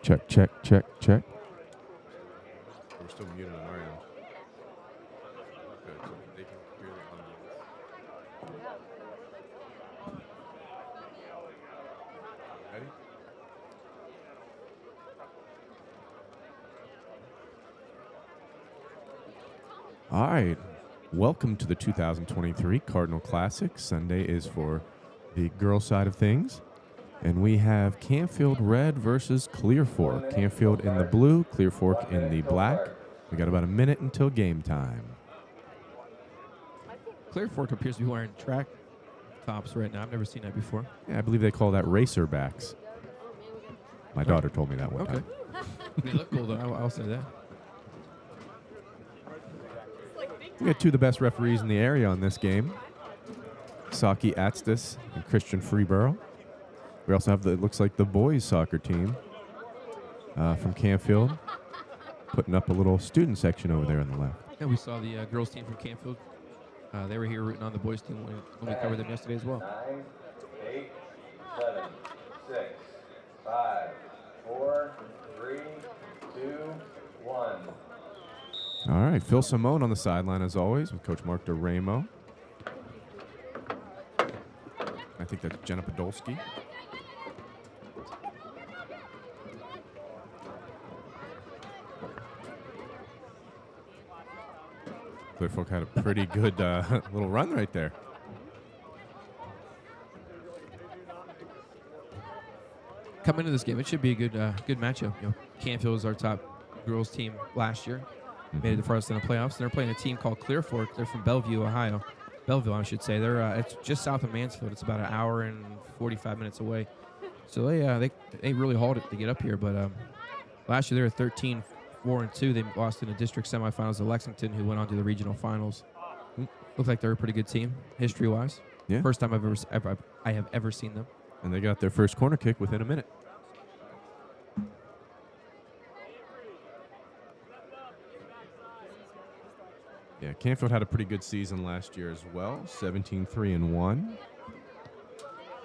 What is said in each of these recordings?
Check, check, check, check. We're still muted on our end. Okay, so they can hear the audio. Ready? All right. Welcome to the 2023 Cardinal Classic. Sunday is for the girl side of things. And we have Canfield Red versus Clearfork. Canfield in the blue, Clearfork in the black. We got about a minute until game time. Clearfork appears to be wearing track tops right now. I've never seen that before. Yeah, I believe they call that racerbacks. My daughter told me that one Okay. time. They look cool, though. I'll say that. We got two of the best referees in the area on this game. Saki Atstis and Christian Freeborough. We also have it looks like the boys soccer team from Canfield putting up a little student section over there on the left. Yeah, we saw the girls team from Canfield. They were here rooting on the boys team when we covered them yesterday as well. 9, 8, 7, 6, 5, 4, 3, 2, 1. All right, Phil Simone on the sideline as always with Coach Mark DeRamo. I think that's Jenna Podolsky. Clearfork had a pretty good little run right there. Coming into this game, it should be a good matchup. You know, Canfield was our top girls team last year. Made it farthest in the playoffs. And they're playing a team called Clearfork. They're from Bellevue, Ohio. Belleville, I should say. They're it's just south of Mansfield. It's about an hour and 45 minutes away. So they really hauled it to get up here. But last year they were 13-4-2. They lost in the district semifinals to Lexington, who went on to the regional finals. Looked like they're a pretty good team, history-wise. Yeah. First time I have ever seen them. And they got their first corner kick within a minute. Yeah, Canfield had a pretty good season last year as well, 17-3-1.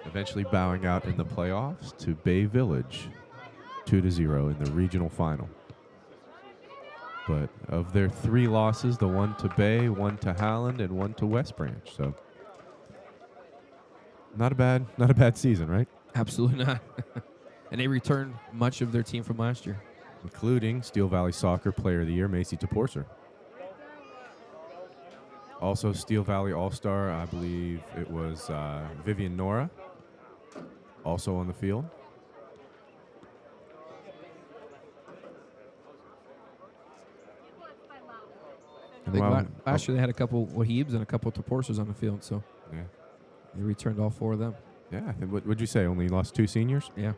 Eventually bowing out in the playoffs to Bay Village, 2-0 in the regional final. But of their three losses, the one to Bay, one to Howland, and one to West Branch. So not a bad season, right? Absolutely not. And they returned much of their team from last year. Including Steel Valley Soccer Player of the Year, Macy Toporser. Also, Steel Valley All-Star, I believe it was Vivian Nora, also on the field. I think last year they had a couple Wahibs and a couple Toporsers on the field, so yeah, they returned all four of them. Yeah, I think, what would you say? Only lost two seniors? Yeah.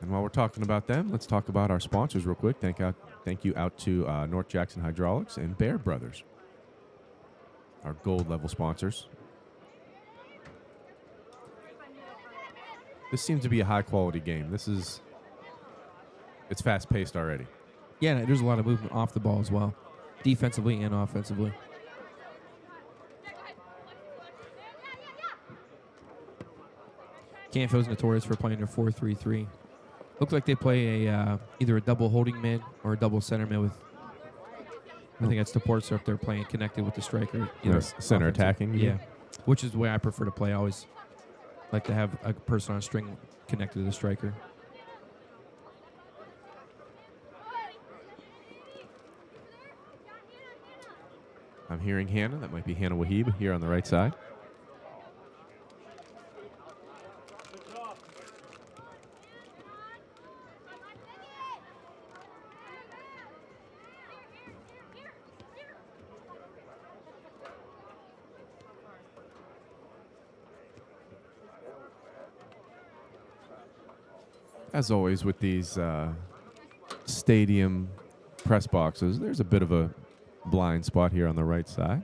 And while we're talking about them, let's talk about our sponsors real quick. Thank you out to North Jackson Hydraulics and Baird Brothers, our gold level sponsors. This seems to be a high quality game. It's fast paced already. Yeah, there's a lot of movement off the ball as well, defensively and offensively. Canfield's notorious for playing their 4-3-3. Looks like they play either a double holding mid or a double center mid with, I think that's Toporser if they're playing connected with the striker. Yes, center attacking. Yeah, which is the way I prefer to play. I always like to have a person on a string connected to the striker. I'm hearing Hannah. That might be Hannah Wahib here on the right side. As always with these stadium press boxes, there's a bit of a blind spot here on the right side.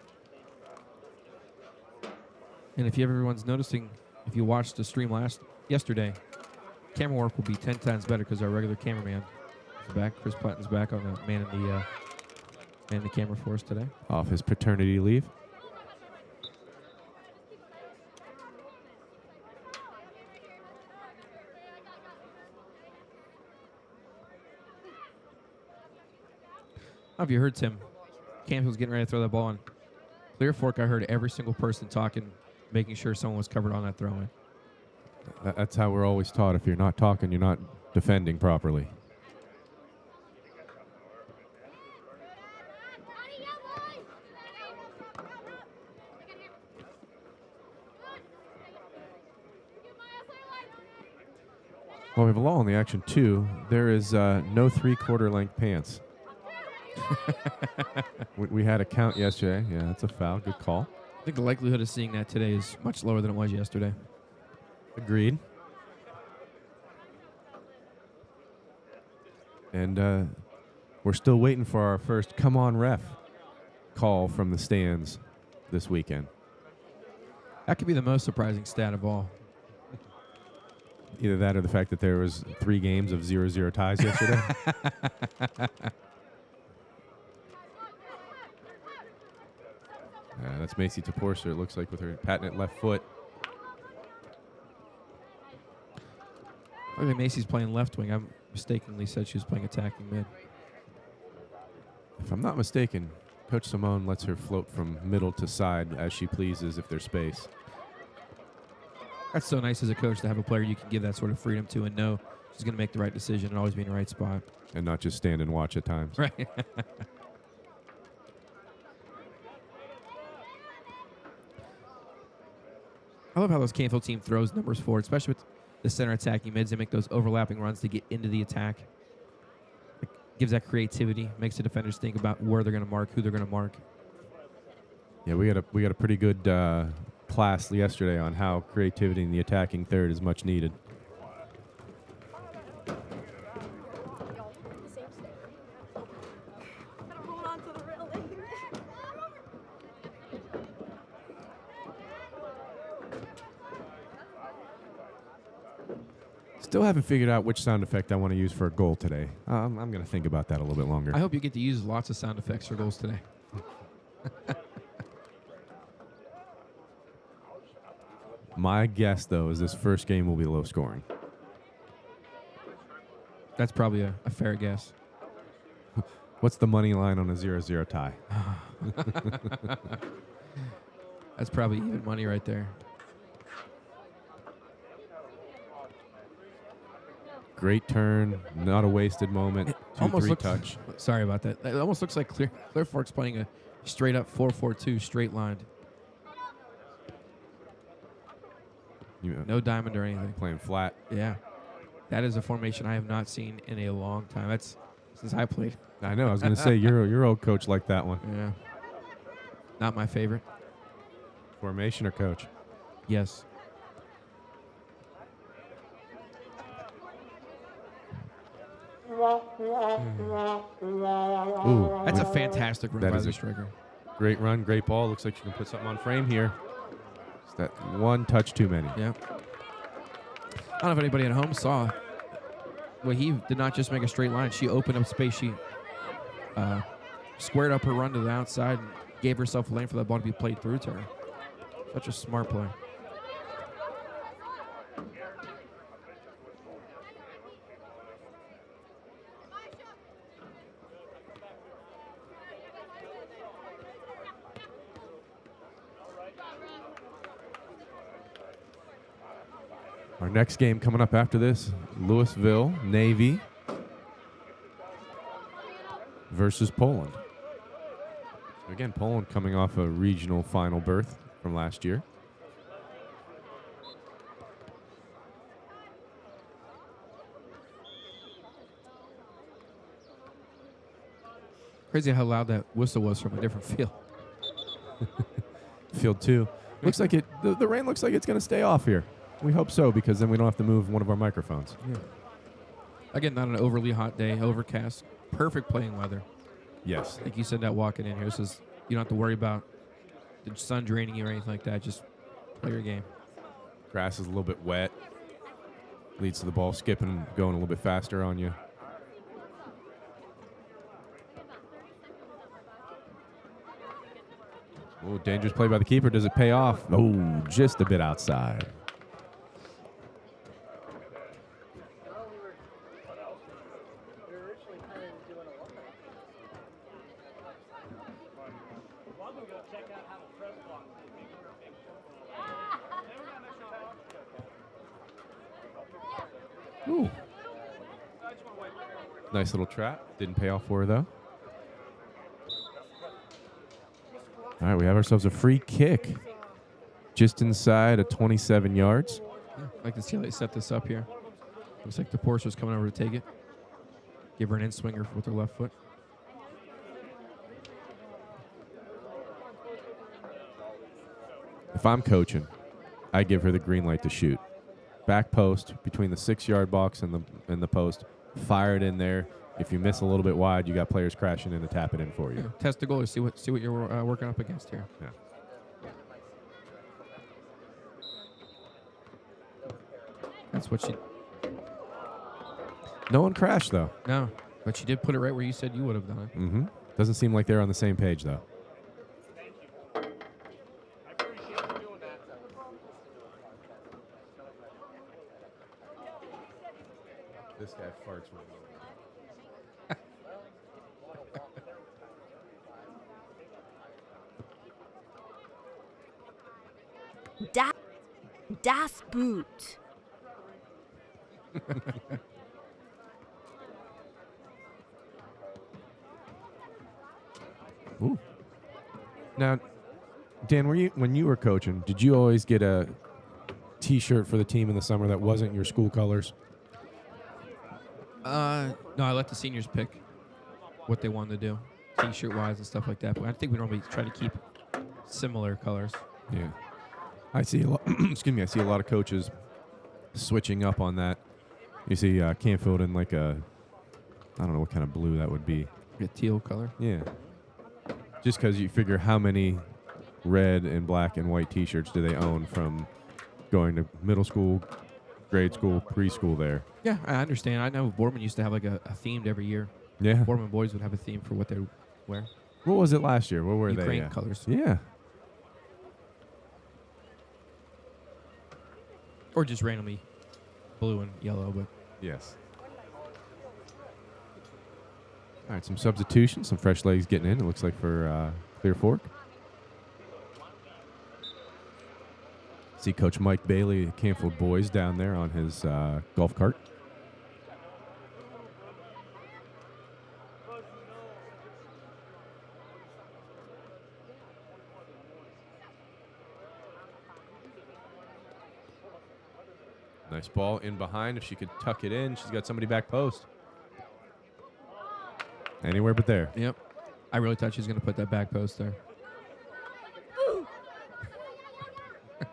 And if everyone's noticing, if you watched the stream yesterday, camera work will be 10 times better because our regular cameraman is back. Chris Platton's back on the man the camera for us today. Off his paternity leave. know if you heard Tim. Canfield's getting ready to throw that ball on Clearfork. I heard every single person talking, making sure someone was covered on that throw-in. That's how we're always taught. If you're not talking, you're not defending properly. Well, we have a law in the action, too. There is no three-quarter length pants. we had a count yesterday. Yeah, that's a foul. Good call. I think the likelihood of seeing that today is much lower than it was yesterday. Agreed. And we're still waiting for our first come on ref call from the stands this weekend. That could be the most surprising stat of all. Either that or the fact that there was 3 games of 0-0 ties yesterday. That's Macy Toporser, it looks like, with her patented left foot. Okay, Macy's playing left wing. I mistakenly said she was playing attacking mid. If I'm not mistaken, Coach Simone lets her float from middle to side as she pleases if there's space. That's so nice as a coach to have a player you can give that sort of freedom to and know she's going to make the right decision and always be in the right spot. And not just stand and watch at times. Right. I love how those Canfield team throws numbers forward, especially with the center attacking mids. They make those overlapping runs to get into the attack. It gives that creativity, makes the defenders think about where they're going to mark, who they're going to mark. Yeah, we got a pretty good class yesterday on how creativity in the attacking third is much needed. Still haven't figured out which sound effect I want to use for a goal today. I'm going to think about that a little bit longer. I hope you get to use lots of sound effects for goals today. My guess, though, is this first game will be low scoring. That's probably a fair guess. What's the money line on a 0-0 tie? That's probably even money right there. Great turn, not a wasted moment. 2-3 touch. Sorry about that. It almost looks like Clearfork's playing a straight up 4-4-2 straight lined. No diamond or anything. Playing flat. Yeah. That is a formation I have not seen in a long time. That's since I played. I know. I was going to say, your old coach liked that one. Yeah. Not my favorite. Formation or coach? Yes. Ooh, that's a fantastic run by the striker. Great run, great ball. Looks like she can put something on frame here. It's that one touch too many. Yeah. I don't know if anybody at home saw. Well, he did not just make a straight line. She opened up space. She squared up her run to the outside and gave herself a lane for that ball to be played through to her. Such a smart play. Our next game coming up after this, Louisville Navy versus Poland. Again, Poland coming off a regional final berth from last year. Crazy how loud that whistle was from a different field. Field 2. Looks like the rain looks like it's going to stay off here. We hope so, because then we don't have to move one of our microphones. Yeah. Again, not an overly hot day, overcast. Perfect playing weather. Yes. Like you said that walking in here. This is, you don't have to worry about the sun draining you or anything like that. Just play your game. Grass is a little bit wet. Leads to the ball skipping and going a little bit faster on you. Oh, dangerous play by the keeper. Does it pay off? Oh, just a bit outside. Ooh. Nice little trap. Didn't pay off for her, though. All right, we have ourselves a free kick. Just inside of 27 yards. Yeah, I'd like to see how they set this up here. Looks like the Porsche's coming over to take it. Give her an in-swinger with her left foot. If I'm coaching, I give her the green light to shoot. Back post between the 6-yard box and the post. Fire it in there. If you miss a little bit wide, you got players crashing in to tap it in for you. Yeah, test the goalie. See what you're working up against here. Yeah. That's what she. No one crashed though. No, but she did put it right where you said you would have done it. Mm-hmm. Doesn't seem like they're on the same page though. This guy farts when Das Boot. Ooh. Now, Dan, when you were coaching, did you always get a T-shirt for the team in the summer that wasn't your school colors? No, I let the seniors pick what they wanted to do, T-shirt wise and stuff like that. But I think we normally try to keep similar colors. Yeah, I see a lot. Excuse me, I see a lot of coaches switching up on that. You see Canfield in like a, I don't know what kind of blue that would be. A teal color. Yeah, just because you figure how many red and black and white T-shirts do they own from going to middle school, grade school, preschool there. Yeah, I understand. I know Boardman used to have like a themed every year. Yeah. Boardman boys would have a theme for what they wear. What was it last year? What were Ukraine they? colors. Yeah. Or just randomly blue and yellow, but Yes. All right, some substitutions, some fresh legs getting in. It looks like for Clearfork. See Coach Mike Bailey, Canfield boys down there on his golf cart. Nice ball in behind. If she could tuck it in, she's got somebody back post. Anywhere but there. yep. I really thought she was going to put that back post there. It's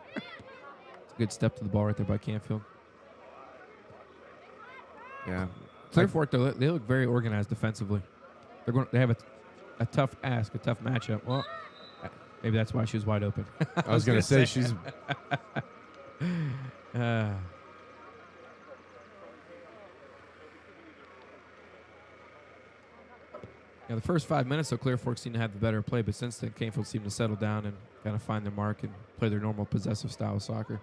a good step to the ball right there by Canfield. Yeah. Clearfork, though, they look very organized defensively. They have a tough ask, a tough matchup. Well, maybe that's why she was wide open. I was going to say she's. Yeah, the first 5 minutes, though, Clearfork seemed to have the better play, but since then, Canfield seemed to settle down and kind of find their mark and play their normal possessive style of soccer.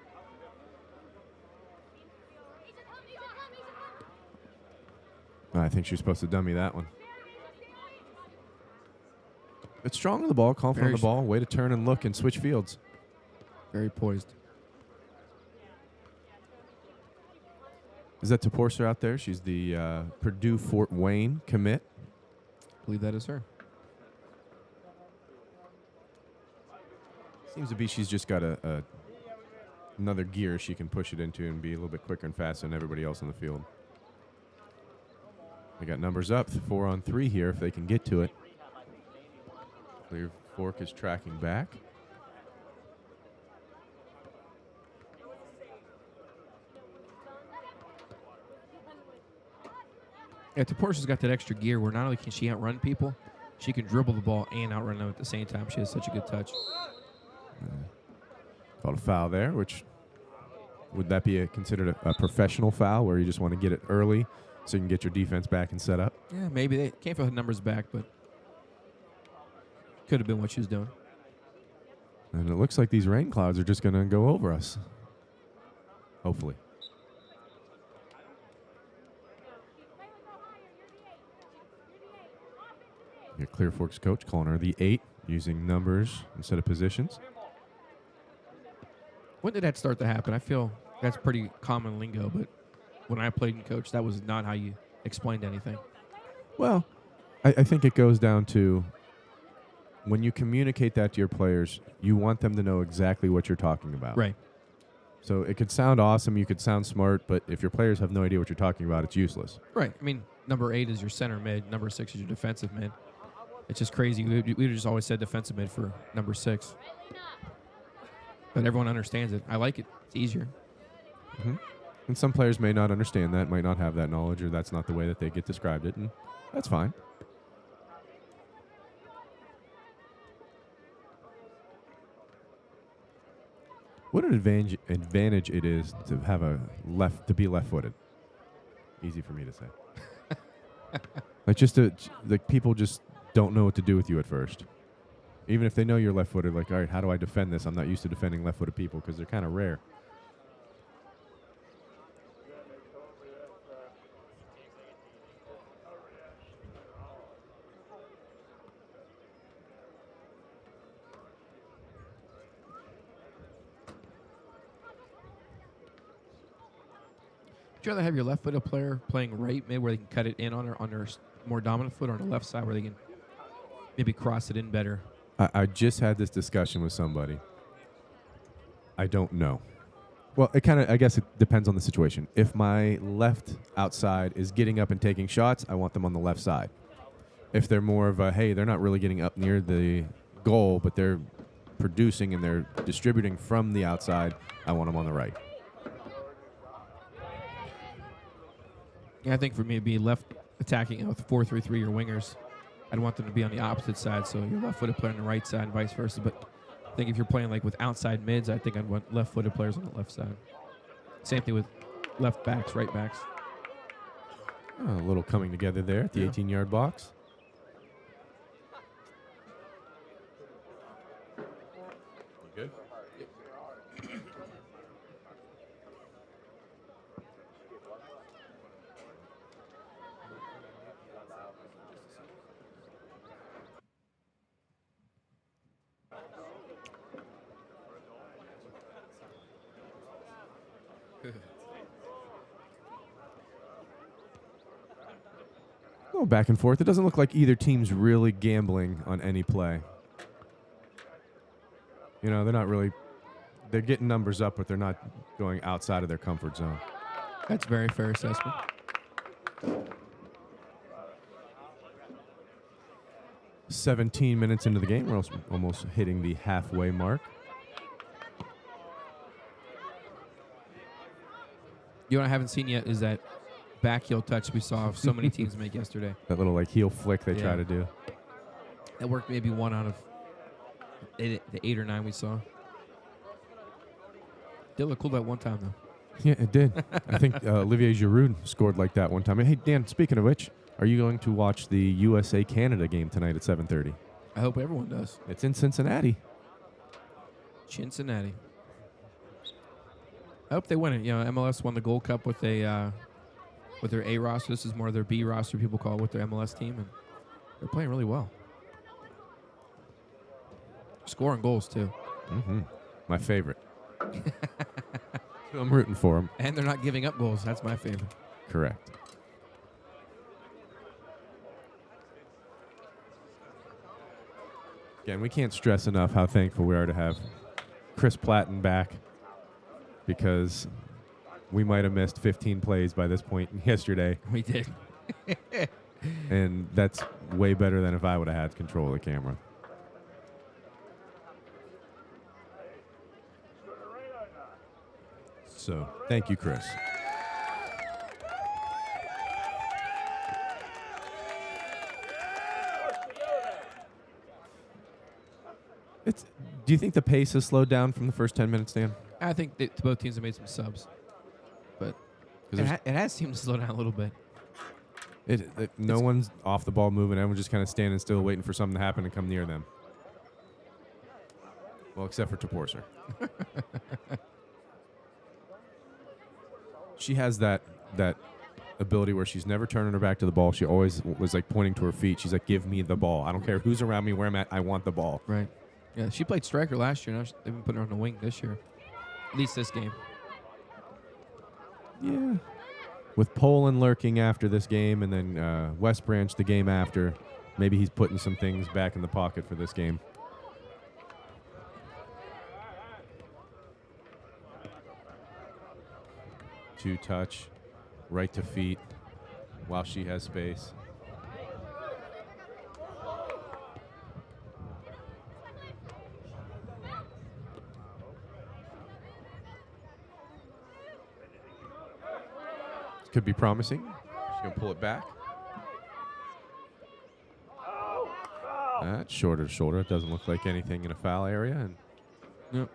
I think she was supposed to dummy that one. It's strong on the ball, confident on the ball, way to turn and look and switch fields. Very poised. Is that Toporser out there? She's the Purdue Fort Wayne commit. I believe that is her. Seems to be she's just got another gear she can push it into and be a little bit quicker and faster than everybody else on the field. They got numbers up, 4-on-3 here if they can get to it. Clearfork is tracking back. Yeah, Toporser's got that extra gear where not only can she outrun people, she can dribble the ball and outrun them at the same time. She has such a good touch. Called a foul there, which would that be considered a professional foul where you just want to get it early so you can get your defense back and set up? Yeah, maybe they can't put the numbers back, but could have been what she was doing. And it looks like these rain clouds are just going to go over us. Hopefully. Your Clearfork's coach calling her the 8, using numbers instead of positions. When did that start to happen? I feel that's pretty common lingo, but when I played and coached, that was not how you explained anything. Well, I think it goes down to when you communicate that to your players, you want them to know exactly what you're talking about. Right. So it could sound awesome, you could sound smart, but if your players have no idea what you're talking about, it's useless. Right. I mean, number 8 is your center mid. Number 6 is your defensive mid. It's just crazy. We just always said defensive mid for number 6. But everyone understands it. I like it. It's easier. Mm-hmm. And some players may not understand that, might not have that knowledge, or that's not the way that they get described it, and that's fine. What an advantage it is to have to be left-footed. Easy for me to say. Like people just don't know what to do with you at first. Even if they know you're left-footed, like, all right, how do I defend this? I'm not used to defending left-footed people because they're kind of rare. Would you rather have your left-footed player playing right mid where they can cut it in on their more dominant foot, or on the left side where they can maybe cross it in better? I just had this discussion with somebody. I don't know. Well, I guess it depends on the situation. If my left outside is getting up and taking shots, I want them on the left side. If they're more of a, hey, they're not really getting up near the goal, but they're producing and they're distributing from the outside, I want them on the right. Yeah, I think for me, it'd be left attacking with 4-3-3 your wingers. I'd want them to be on the opposite side, so your left-footed player on the right side and vice versa. But I think if you're playing like with outside mids, I think I'd want left-footed players on the left side. Same thing with left backs, right backs. Oh, a little coming together there at the 18-yard box. You good? Go back and forth. It doesn't look like either team's really gambling on any play. You know, they're not really. They're getting numbers up, but they're not going outside of their comfort zone. That's a very fair assessment. "17 minutes into the game. We're almost hitting the halfway mark. You know what I haven't seen yet is that back heel touch we saw so many teams make yesterday. That little like heel flick they try to do. That worked maybe 1 out of the 8 or 9 we saw. Did look cool that one time, though. Yeah, it did. I think Olivier Giroud scored like that one time. Hey, Dan, speaking of which, are you going to watch the USA-Canada game tonight at 7:30? I hope everyone does. It's in Cincinnati. Cincinnati. I hope they win it. You know, MLS won the Gold Cup with their A roster. This is more their B roster, people call it, with their MLS team, and they're playing really well. Scoring goals, too. Mm-hmm. My favorite. I'm rooting for them. And they're not giving up goals. That's my favorite. Correct. Again, we can't stress enough how thankful we are to have Chris Platten back, because we might have missed 15 plays by this point yesterday. We did. And that's way better than if I would have had control of the camera. So, thank you, Chris. Do you think the pace has slowed down from the first 10 minutes, Dan? I think that both teams have made some subs. But it has seemed to slow down a little bit. No one's off the ball moving. Everyone's just kind of standing still waiting for something to happen and come near them. Well, except for Toporser. She has that ability where she's never turning her back to the ball. She always was like pointing to her feet. She's like, give me the ball. I don't care who's around me, where I'm at. I want the ball. Right. Yeah, she played striker last year. Now they've been putting her on the wing this year. At least this game. Yeah. with Poland lurking after this game and then West Branch the game after, maybe he's putting some things back in the pocket for this game. Two touch, right to feet while she has space. Could be promising. She's going to pull it back. That's shoulder to shoulder. It doesn't look like anything in a foul area. And Nope.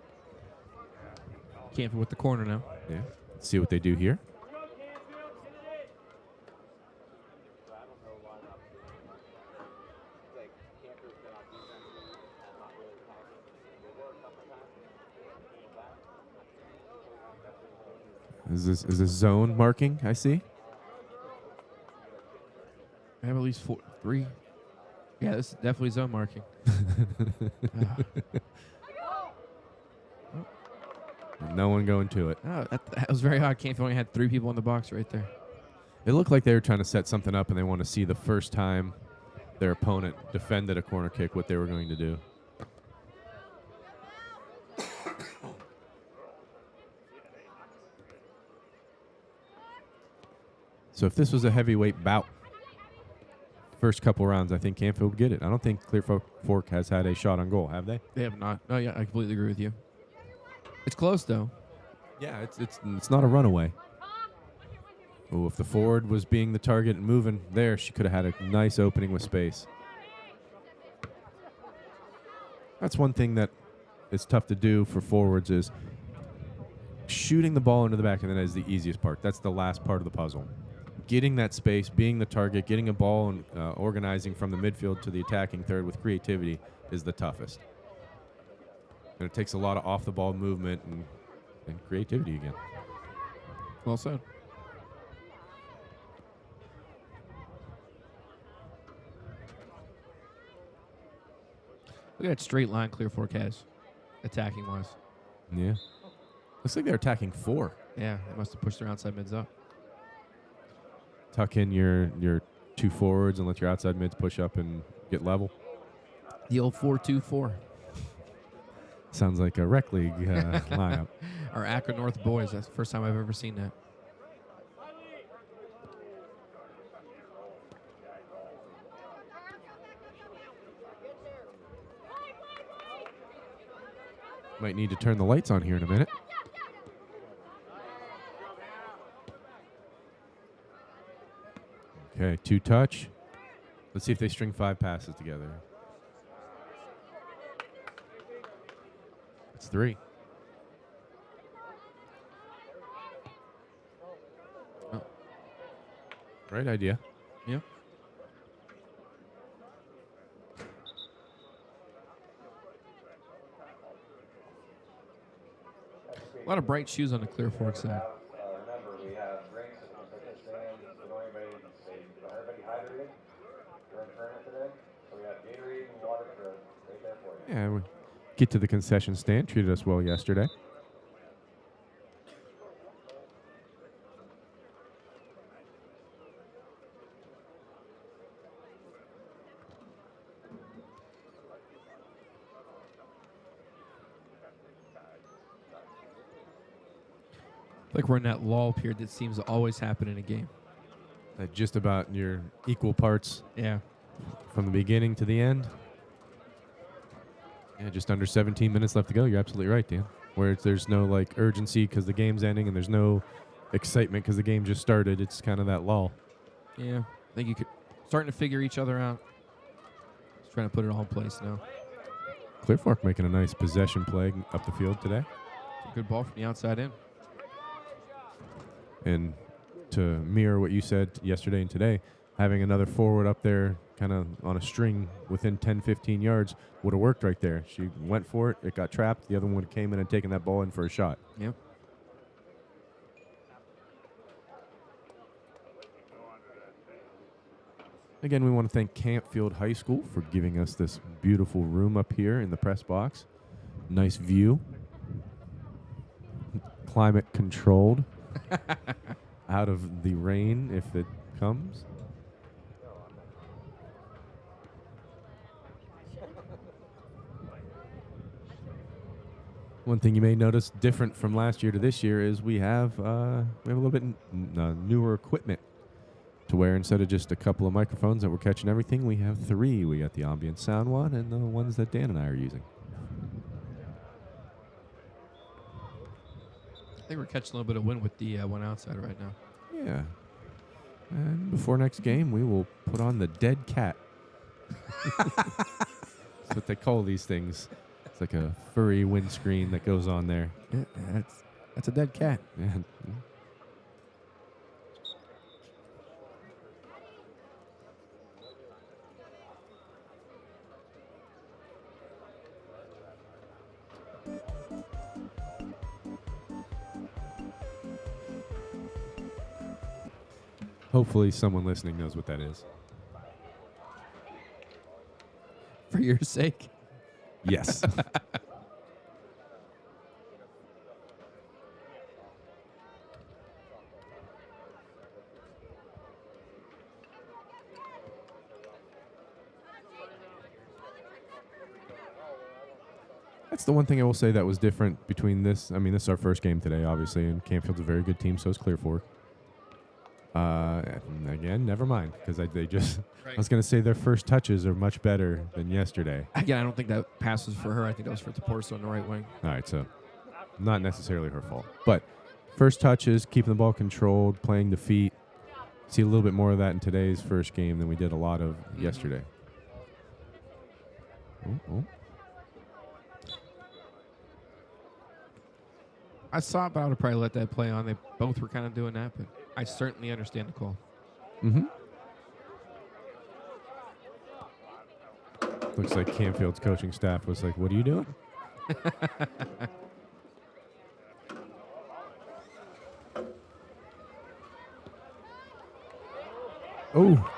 Canfield with the corner now. yeah, let's see what they do here. Is this zone marking? I see. I have at least 3. Yeah, this is definitely zone marking. No one going to it. Oh, that was very odd. Canfield only had 3 people in the box right there. It looked like they were trying to set something up, and they want to see the first time their opponent defended a corner kick what they were going to do. So if this was a heavyweight bout, first couple rounds, I think Canfield would get it. I don't think Clearfork has had a shot on goal, have they? They have not. Oh, yeah, I completely agree with you. It's close, though. Yeah, it's not a runaway. Oh, if the forward was being the target and moving there, she could have had a nice opening with space. That's one thing that is tough to do for forwards is shooting the ball into the back of the net is the easiest part. That's the last part of the puzzle. Getting that space, being the target, getting a ball and organizing from the midfield to the attacking third with creativity is the toughest. And it takes a lot of off-the-ball movement and creativity again. Well said. Look at that straight line Clearfork has, attacking-wise. Yeah. Looks like they're attacking 4. Yeah, they must have pushed their outside mids up. Tuck in your 2 forwards and let your outside mids push up and get level. The old 4-2-4. Sounds like a rec league lineup. Our Akron North boys. That's the first time I've ever seen that. Might need to turn the lights on here in a minute. Okay, 2 touch. Let's see if they string 5 passes together. It's 3. Oh. Right idea. Yeah. A lot of bright shoes on the Clearfork side. Remember, we have drinks and concession stands. We don't everybody hydrated during tournament today. So we have Gatorade and water right there for you. Yeah, we get to the concession stand. Treated us well yesterday. Like we're in that lull period that seems to always happen in a game. Just about your equal parts Yeah. from the beginning to the end. Yeah, just under 17 minutes left to go. You're absolutely right, Dan. Where there's no like urgency because the game's ending and there's no excitement because the game just started. It's kind of that lull. Yeah. I think you could starting to figure each other out. Just trying to put it all in place now. Clearfork making a nice possession play up the field today. It's a good ball from the outside in. And to mirror what you said yesterday and today, having another forward up there kind of on a string within 10, 15 yards would have worked right there. She went for it. It got trapped. The other one came in and taken that ball in for a shot. Yep. Again, we want to thank Canfield High School for giving us this beautiful room up here in the press box. Nice view. Climate controlled. out of the rain if it comes. One thing you may notice different from last year to this year is we have a little bit newer equipment to where instead of just a couple of microphones that we're catching everything, we have 3. We got the ambient sound one and the ones that Dan and I are using. I think we're catching a little bit of wind with the one outside right now. Yeah. And before next game, we will put on the dead cat. That's what they call these things. It's like a furry windscreen that goes on there. Yeah, that's a dead cat. Yeah. Hopefully someone listening knows what that is. For your sake. Yes. That's the one thing I will say that was different between this. I mean, this is our first game today, obviously, and Canfield's a very good team, so is Clearfork. Again, never mind, because they just. Right. I was going to say their first touches are much better than yesterday. Again, I don't think that pass was for her. I think that was for Toporso on the right wing. All right, so not necessarily her fault, but first touches, keeping the ball controlled, playing the feet. See a little bit more of that in today's first game than we did a lot of yesterday. Oh. I saw it, but I would have probably let that play on. They both were kind of doing that, but I certainly understand the call. Mm-hmm. Looks like Canfield's coaching staff was like, "What are you doing?" Oh.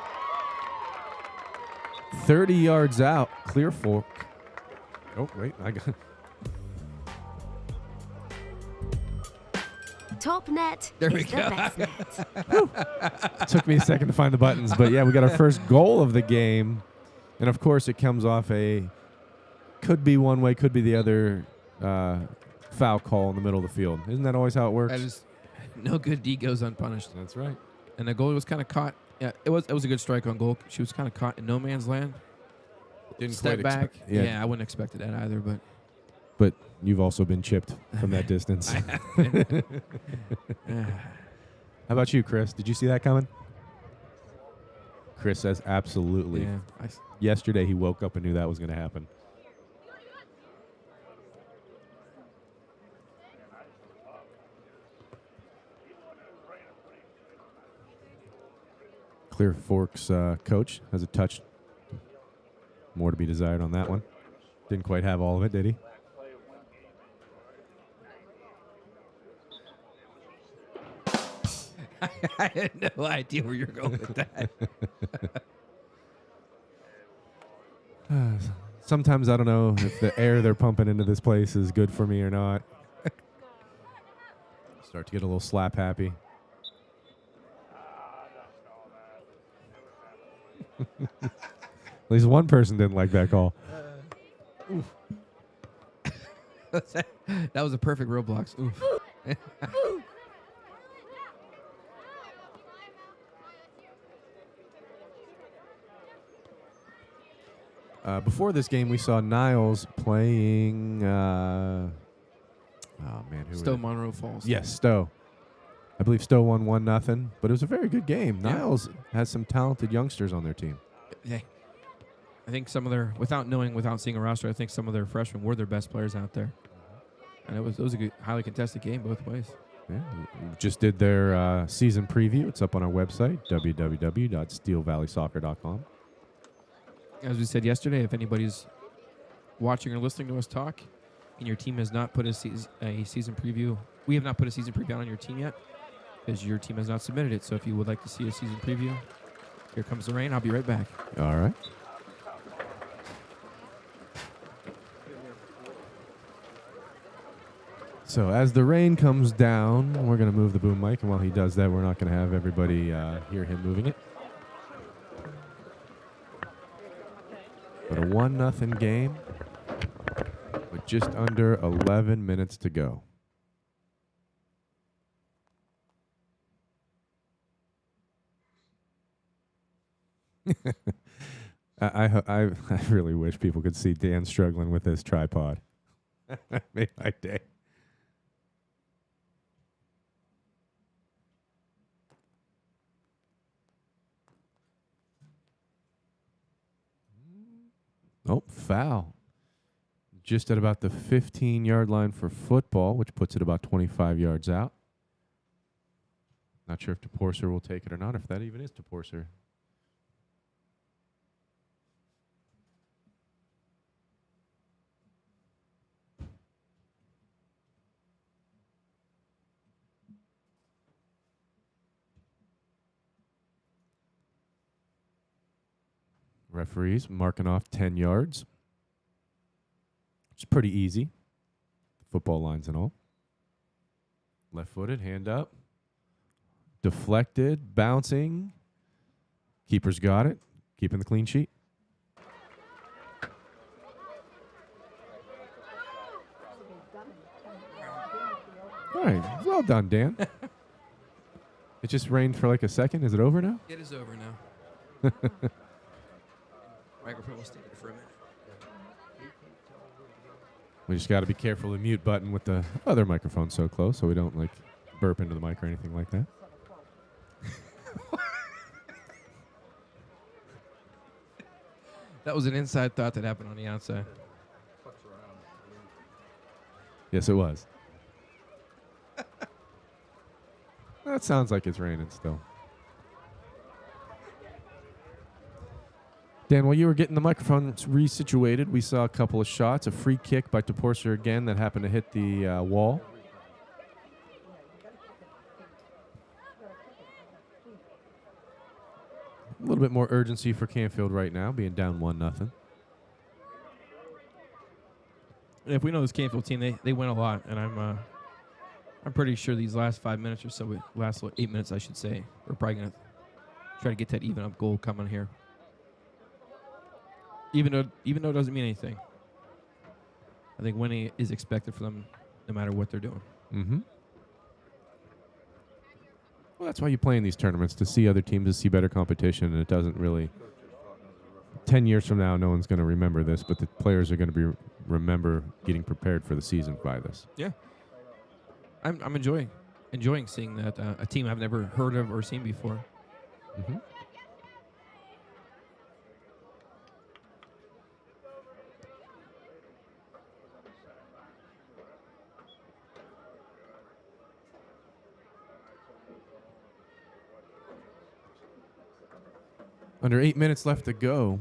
30 yards out, Clearfork. Oh, wait, I got Top net There is we the go. best net. Took me a second to find the buttons, but yeah, we got our first goal of the game. And of course, it comes off could be one way, could be the other foul call in the middle of the field. Isn't that always how it works? That is, no good deed goes unpunished. That's right. And the goalie was kind of caught. Yeah, it was a good strike on goal. She was kind of caught in no man's land. Didn't Step quite back. yeah. Yeah, I wouldn't expect that either, but But you've also been chipped from that distance. I have been. How about you, Chris? Did you see that coming? Chris says absolutely. Yeah, Yesterday, he woke up and knew that was going to happen. Clearfork's coach has a touch. More to be desired on that one. Didn't quite have all of it, did he? I had no idea where you're going with that. Sometimes I don't know if the air they're pumping into this place is good for me or not. Start to get a little slap happy. At least one person didn't like that call. That was a perfect Roblox. Oof. Before this game, we saw Niles playing. Oh man, who? Stowe Monroe Falls. Yes, Stowe. I believe Stowe won 1-0, but it was a very good game. Yeah. Niles has some talented youngsters on their team. Yeah. I think some of their, without seeing a roster, I think some of their freshmen were their best players out there. And it was a good, highly contested game both ways. Yeah, we just did their season preview. It's up on our website, www.steelvalleysoccer.com. As we said yesterday, if anybody's watching or listening to us talk and your team has not put a season preview, we have not put a season preview on your team yet because your team has not submitted it. So if you would like to see a season preview, here comes the rain. I'll be right back. All right. So as the rain comes down, we're going to move the boom mic, and while he does that, we're not going to have everybody hear him moving it. But a 1-0 game with just under 11 minutes to go. I really wish people could see Dan struggling with this tripod. Made my day. Oh, foul. Just at about the 15-yard line for football, which puts it about 25 yards out. Not sure if DePorcer will take it or not, if that even is DePorcer. Referees marking off 10 yards. It's pretty easy. Football lines and all. Left-footed, hand up. Deflected, bouncing. Keeper's got it. Keeping the clean sheet. All right. Well done, Dan. It just rained for like a second. Is it over now? It is over now. Microphone will stay there for a minute. We just got to be careful of the mute button with the other microphone so close so we don't like burp into the mic or anything like that. That was an inside thought that happened on the outside. Yes, it was. That sounds like it's raining still. Dan, while you were getting the microphone resituated, we saw a couple of shots. A free kick by DePorcer again that happened to hit the wall. A little bit more urgency for Canfield right now, being down 1-0. And if we know this Canfield team, they win a lot, and I'm pretty sure these last 5 minutes or so, last 8 minutes, I should say, we're probably gonna try to get that even up goal coming here. Even though it doesn't mean anything, I think winning is expected from them, no matter what they're doing. Mm-hmm. Well, that's why you play in these tournaments, to see other teams, to see better competition, and it doesn't really... 10 years from now, no one's going to remember this, but the players are going to remember getting prepared for the season by this. Yeah. I'm enjoying seeing that a team I've never heard of or seen before. Mm-hmm. Under 8 minutes left to go.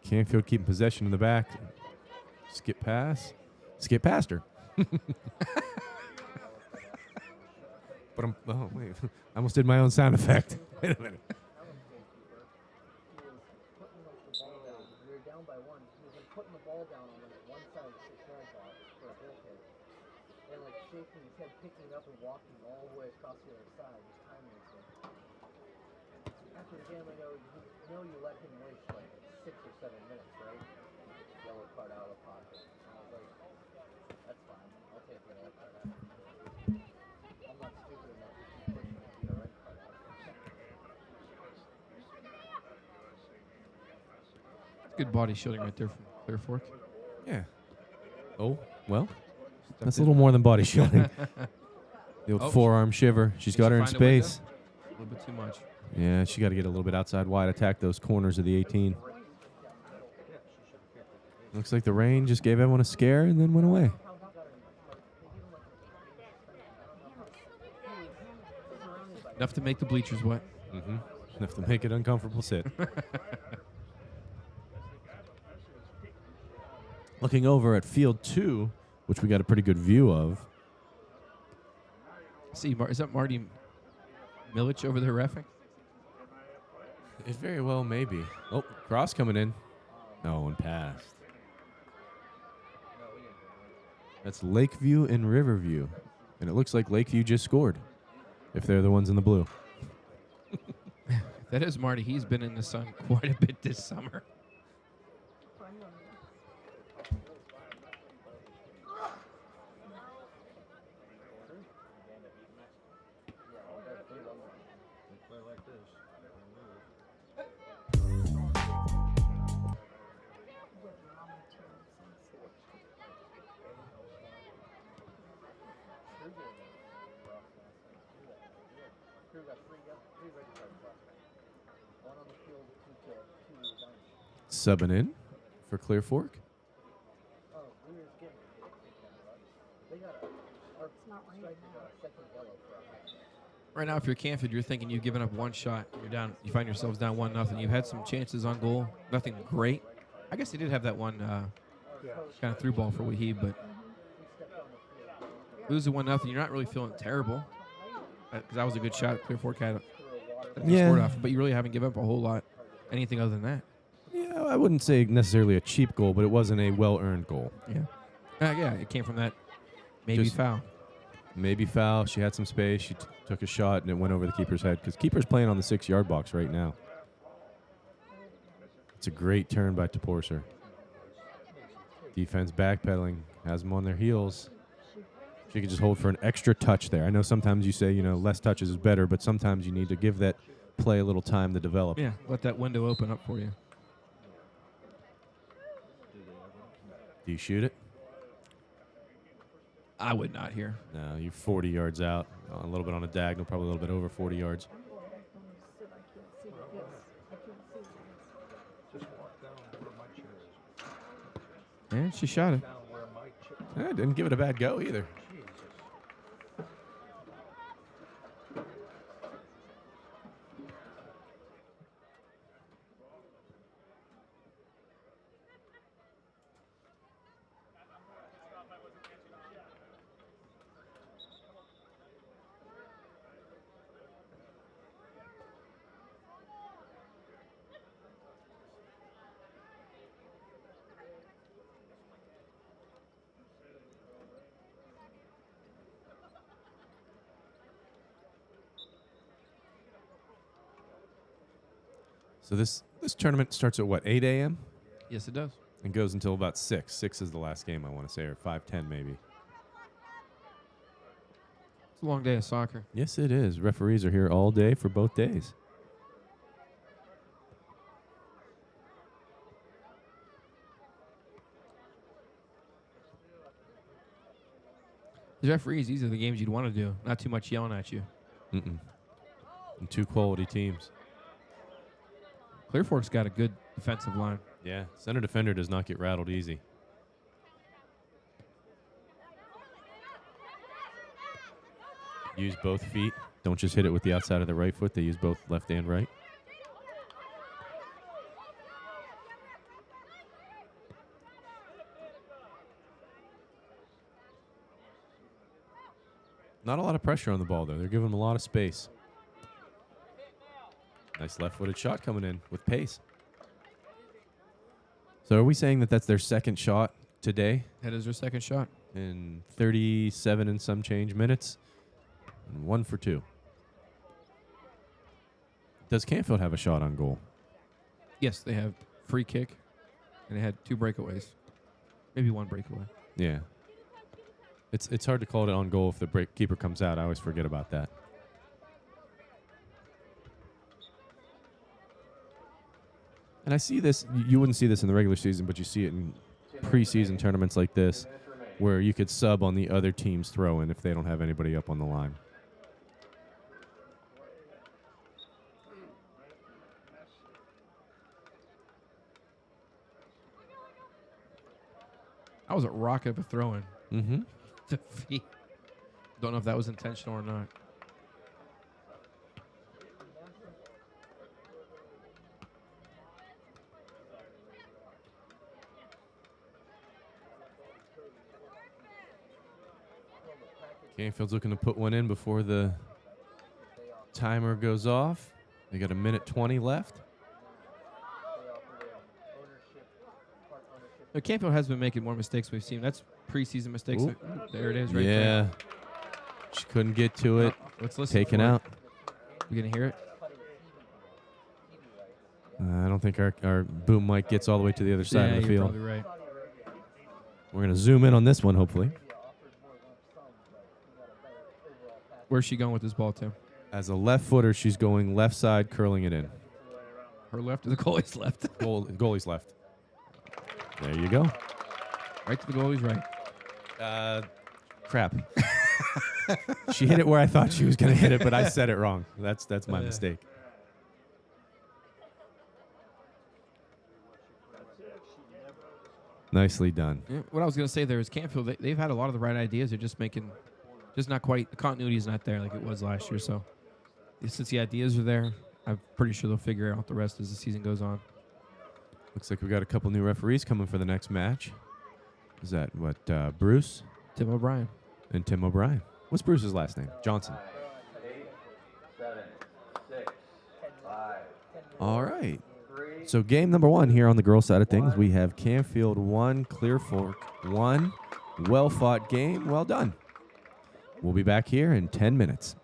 Canfield keeping possession in the back. Skip pass. Skip past her. But oh, wait. I almost did my own sound effect. Wait a minute. You're down by one. He was like putting the ball down on like one side of the 6 yard box for a goal kick. And like shaking his head, picking it up and walking all the way across the other side. Just timing it. After the game, I know you let him waste like 6 or 7 minutes, right? Yellow card out of the pocket. And I was like, that's fine. I'll take the yellow card out. I'm not stupid enough to keep pushing it to the red card out. Good body shielding right there from Clearfork. Yeah. Oh, well, that's a little more than body shielding. The old forearm shiver. She's got her in space. A little bit too much. Yeah, she got to get a little bit outside wide, attack those corners of the 18. Looks like the rain just gave everyone a scare and then went away. Enough to make the bleachers wet. Mm-hmm. Enough to make it uncomfortable sit. Looking over at field 2, which we got a pretty good view of. See, is that Marty Milich over there reffing? It very well may be. Oh, cross coming in. No one passed. That's Lakeview and Riverview. And it looks like Lakeview just scored, if they're the ones in the blue. That is Marty. He's been in the sun quite a bit this summer. Crew got three red cards last night. One on the field, two resigned. Subbing in for Clearfork. Oh, we were getting they got our not raining striker now. got a second yellow for a high. Right now, if you're Canfield, you're thinking you've given up one shot. You're down. You find yourselves down 1-0. You've had some chances on goal. Nothing great. I guess they did have that one kind of through ball for Wahib, but losing 1-0, you're not really feeling terrible. Because that was a good shot. Clearfork had that they scored off, but you really haven't given up a whole lot. Anything other than that? Yeah, I wouldn't say necessarily a cheap goal, but it wasn't a well-earned goal. Yeah, it came from that maybe Just- foul. Maybe foul. She had some space. She took a shot, and it went over the keeper's head. Because keeper's playing on the 6-yard box right now. It's a great turn by Toporser. Defense backpedaling. Has them on their heels. She could just hold for an extra touch there. I know sometimes you say, less touches is better, but sometimes you need to give that play a little time to develop. Yeah, let that window open up for you. Do you shoot it? I would not here. No, you're 40 yards out. A little bit on a diagonal, probably a little bit over 40 yards. And she shot it. Didn't give it a bad go either. So this tournament starts at what, 8 a.m.? Yes, it does. And goes until about 6. 6 is the last game, I want to say, or 5:10 maybe. It's a long day of soccer. Yes, it is. Referees are here all day for both days. The referees, these are the games you'd want to do. Not too much yelling at you. Mm-mm. And 2 quality teams. Clearfork's got a good defensive line. Yeah, center defender does not get rattled easy. Use both feet. Don't just hit it with the outside of the right foot. They use both left and right. Not a lot of pressure on the ball, though. They're giving them a lot of space. Nice left-footed shot coming in with pace. So are we saying that that's their second shot today That is their second shot. in 37 and some change minutes? And 1 for 2. Does Canfield have a shot on goal? Yes, they have free kick, and they had 2 breakaways. Maybe 1 breakaway. Yeah. It's hard to call it on goal if the keeper comes out. I always forget about that. And I see this, you wouldn't see this in the regular season, but you see it in preseason tournaments like this, where you could sub on the other team's throw-in if they don't have anybody up on the line. That was a rocket of a throw-in Mm-hmm. to feet. Don't know if that was intentional or not. Canfield's looking to put one in before the timer goes off. They got 1:20 left. They offer their ownership, part ownership Canfield has been making more mistakes we've seen. That's preseason mistakes. Ooh. There it is right Yeah. She couldn't get to there. it. Let's listen. Taken for it. out. You going to hear it? I don't think our boom mic gets all the way to the other side yeah, of the you're field. probably right. We're going to zoom in on this one, hopefully. Where's she going with this ball, Tim? As a left footer, she's going left side, curling it in. Her left or the goalie's left? Goalie's left. There you go. Right to the goalie's right. Crap. She hit it where I thought she was going to hit it, but I said it wrong. That's my mistake. Nicely done. Yeah, what I was going to say there is Canfield, they've had a lot of the right ideas. They're just not quite, the continuity is not there like it was last year. So since the ideas are there, I'm pretty sure they'll figure out the rest as the season goes on. Looks like we got a couple new referees coming for the next match. Is that what, Bruce Tim O'Brien. and Tim O'Brien? What's Bruce's last name? Johnson. 8, 7, 6, 5, All right. 3. So game number 1 here on the girls' side of things, we have Canfield 1, Clearfork 1. Well-fought game. Well done. We'll be back here in 10 minutes.